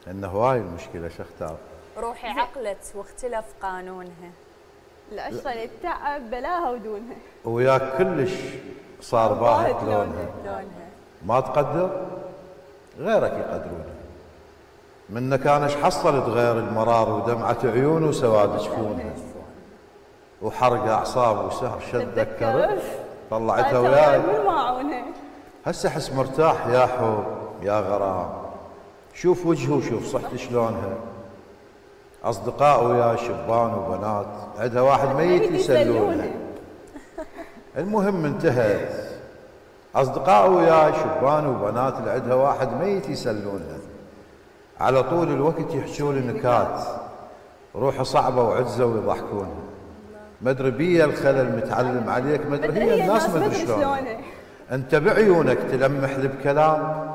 انه هواي المشكله شو اختار. روحي عقلت واختلف قانونها. العشرة اللي تتعب بلاها ودونها. وياك كلش صار باهت لونها. ما تقدر غيرك يقدرونها. منك انا ايش حصلت غير المرار ودمعه عيون وسواد جفونها وحرق اعصاب وسهر شد ذكرت طلعتها وياي من معونها. هسه احس مرتاح يا حب يا غرام. شوف وجهه وشوف صحتي شلونها. اصدقاء وياي شبان وبنات عندها واحد ميت يسلونها. المهم انتهت. اصدقاء وياي شبان وبنات اللي عندها واحد ميت يسلونها. على طول الوقت يحشون لي نكات روحه صعبه وعزه ويضحكونها. مدري بيا الخلل متعلم عليك مدري هي الناس مدري شلون. انت بعيونك تلمح لي بكلام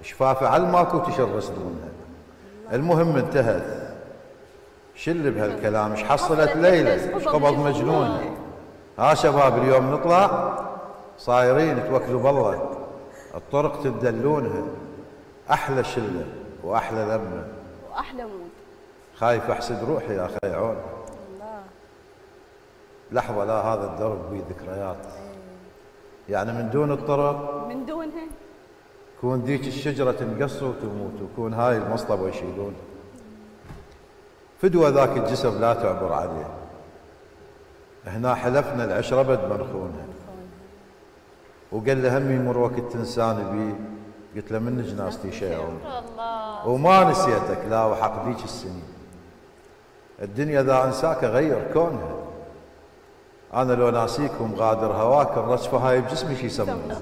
شفافه على الماكو تشر صدرونها. المهم انتهت. شل بهالكلام ايش حصلت ليله ايش قبض مجنونها. ها شباب اليوم نطلع صايرين توكلوا بالله الطرق تدلونها. احلى شله واحلى لمه واحلى مود. خايف احسد روحي يا اخي عون. الله لحظه لا هذا الدرب بيه ذكريات. يعني من دون الطرق من دونها كون ذيك الشجره تنقص وتموت وكون هاي المصطبه يشيلون. فدوى ذاك الجسر لا تعبر عليه. هنا حلفنا العشره بد منخونها. وقال له هم يمر وقت تنساني بيه. قلت له من جنازتي شيعون وما نسيتك لا وحق ذيك السنين. الدنيا ذا انساك غير كونها. انا لو ناسيك ومغادر هواك الرجفه هاي بجسمي شي يسمونها.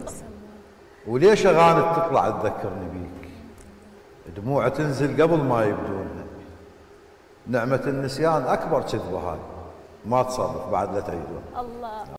وليش اغاني تطلع تذكرني بيك دموع تنزل قبل ما يبدونها. نعمه النسيان اكبر كذبه هاي ما تصرف بعد لا تعيدون. الله